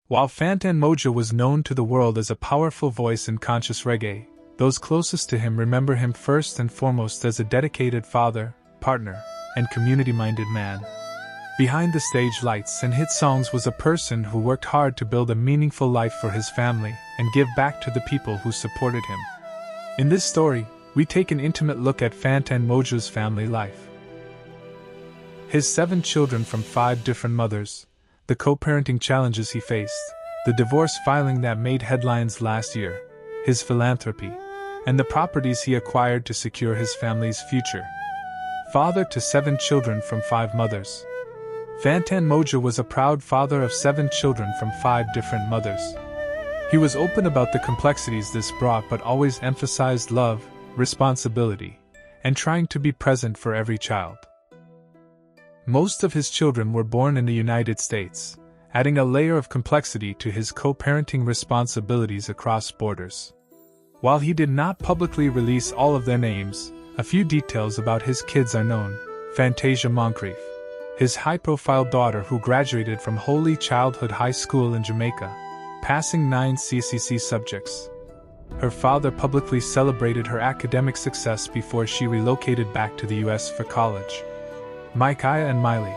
While Fantan Mojah was known to the world as a powerful voice in conscious reggae, those closest to him remember him first and foremost as a dedicated father, partner, and community-minded man. Behind the stage lights and hit songs was a person who worked hard to build a meaningful life for his family and give back to the people who supported him. In this story, we take an intimate look at Fantan Mojah's family life. His 7 children from 5 different mothers, the co-parenting challenges he faced, the divorce filing that made headlines last year, his philanthropy, and the properties he acquired to secure his family's future. Father to 7 children from 5 mothers. Fantan Mojah was a proud father of 7 children from 5 different mothers. He was open about the complexities this brought but always emphasized love, responsibility, and trying to be present for every child. Most of his children were born in the United States, adding a layer of complexity to his co-parenting responsibilities across borders. While he did not publicly release all of their names, a few details about his kids are known. Fantasia Moncrief, his high-profile daughter who graduated from Holy Childhood High School in Jamaica, passing 9 CCC subjects. Her father publicly celebrated her academic success before she relocated back to the US for college. Micaiah and Miley.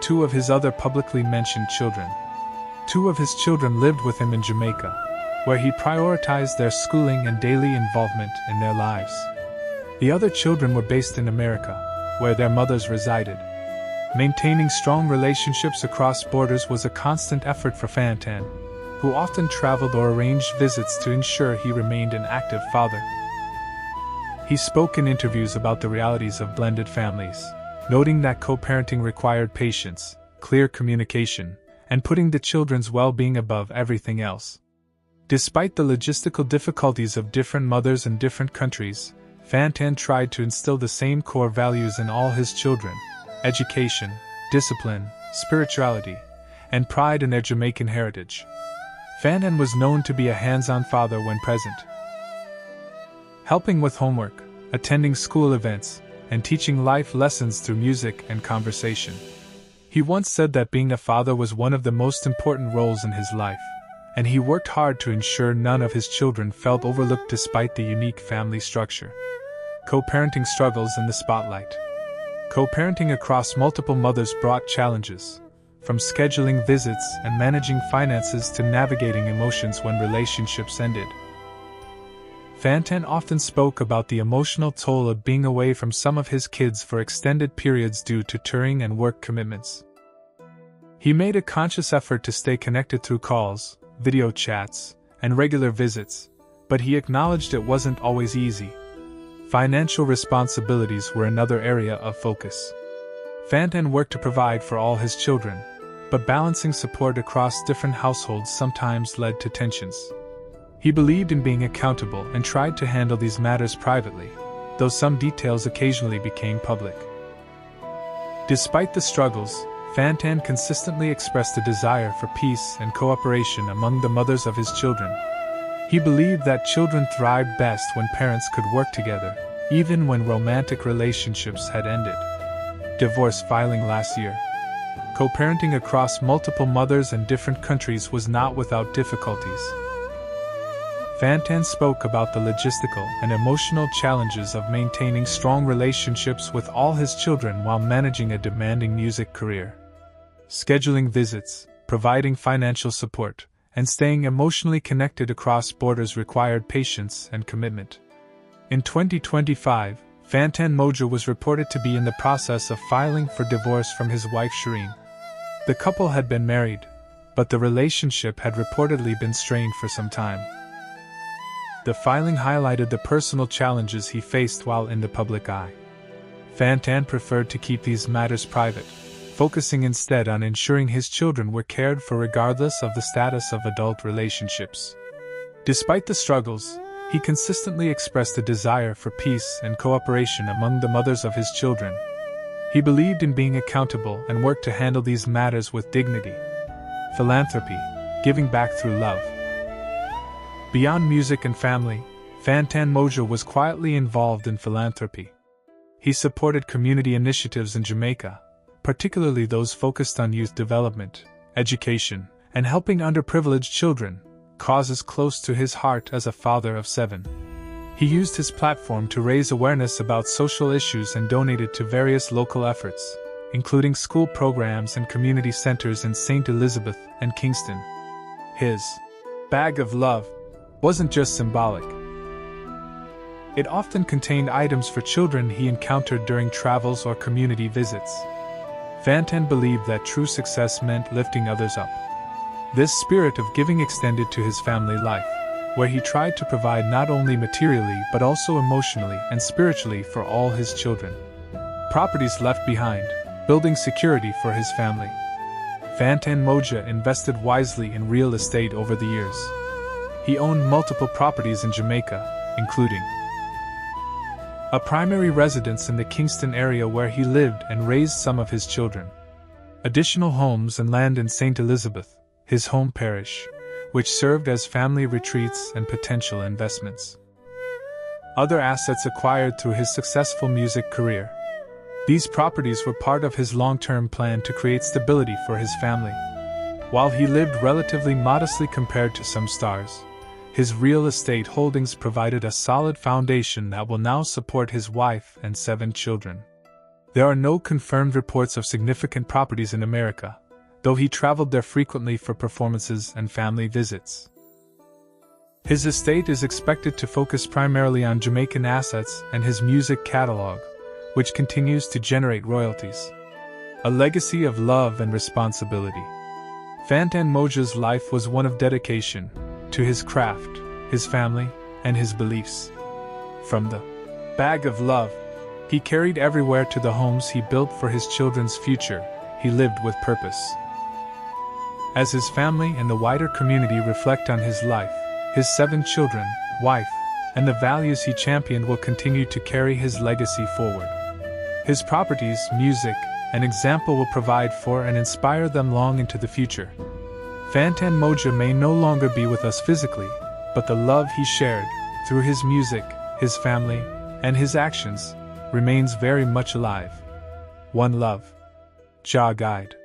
2 of his other publicly mentioned children. 2 of his children lived with him in Jamaica, where he prioritized their schooling and daily involvement in their lives. The other children were based in America, where their mothers resided. Maintaining strong relationships across borders was a constant effort for Fantan, who often traveled or arranged visits to ensure he remained an active father. He spoke in interviews about the realities of blended families, noting that co-parenting required patience, clear communication, and putting the children's well-being above everything else. Despite the logistical difficulties of different mothers in different countries, Fantan tried to instill the same core values in all his children: education, discipline, spirituality, and pride in their Jamaican heritage. Fantan was known to be a hands-on father when present, helping with homework, attending school events, and teaching life lessons through music and conversation. He once said that being a father was one of the most important roles in his life, and he worked hard to ensure none of his children felt overlooked despite the unique family structure. Co-parenting struggles in the spotlight. Co-parenting across multiple mothers brought challenges, from scheduling visits and managing finances to navigating emotions when relationships ended. Fantan often spoke about the emotional toll of being away from some of his kids for extended periods due to touring and work commitments. He made a conscious effort to stay connected through calls, video chats, and regular visits, but he acknowledged it wasn't always easy. Financial responsibilities were another area of focus. Fantan worked to provide for all his children, but balancing support across different households sometimes led to tensions. He believed in being accountable and tried to handle these matters privately, though some details occasionally became public. Despite the struggles, Fantan consistently expressed a desire for peace and cooperation among the mothers of his children. He believed that children thrived best when parents could work together, even when romantic relationships had ended. Divorce filing last year. Co-parenting across multiple mothers in different countries was not without difficulties. Fantan spoke about the logistical and emotional challenges of maintaining strong relationships with all his children while managing a demanding music career. Scheduling visits, providing financial support, and staying emotionally connected across borders required patience and commitment. In 2025, Fantan Mojah was reported to be in the process of filing for divorce from his wife Shireen. The couple had been married, but the relationship had reportedly been strained for some time. The filing highlighted the personal challenges he faced while in the public eye. Fantan preferred to keep these matters private, focusing instead on ensuring his children were cared for regardless of the status of adult relationships. Despite the struggles, he consistently expressed a desire for peace and cooperation among the mothers of his children. He believed in being accountable and worked to handle these matters with dignity. Philanthropy, giving back through love. Beyond music and family, Fantan Mojah was quietly involved in philanthropy. He supported community initiatives in Jamaica, particularly those focused on youth development, education, and helping underprivileged children, causes close to his heart as a father of 7. He used his platform to raise awareness about social issues and donated to various local efforts, including school programs and community centers in St. Elizabeth and Kingston. His bag of love wasn't just symbolic. It often contained items for children he encountered during travels or community visits. Fantan believed that true success meant lifting others up. This spirit of giving extended to his family life, where he tried to provide not only materially but also emotionally and spiritually for all his children. Properties left behind, building security for his family. Fantan Mojah invested wisely in real estate over the years. He owned multiple properties in Jamaica, including a primary residence in the Kingston area where he lived and raised some of his children, additional homes and land in St. Elizabeth, his home parish, which served as family retreats and potential investments. Other assets acquired through his successful music career. These properties were part of his long-term plan to create stability for his family. While he lived relatively modestly compared to some stars, his real estate holdings provided a solid foundation that will now support his wife and 7 children. There are no confirmed reports of significant properties in America, though he traveled there frequently for performances and family visits. His estate is expected to focus primarily on Jamaican assets and his music catalog, which continues to generate royalties. A legacy of love and responsibility. Fantan Mojah's life was one of dedication to his craft, his family, and his beliefs. From the bag of love he carried everywhere to the homes he built for his children's future, he lived with purpose. As his family and the wider community reflect on his life, his 7 children, wife, and the values he championed will continue to carry his legacy forward. His properties, music, and example will provide for and inspire them long into the future. Fantan Mojah may no longer be with us physically, but the love he shared, through his music, his family, and his actions, remains very much alive. One love. Jah Guide.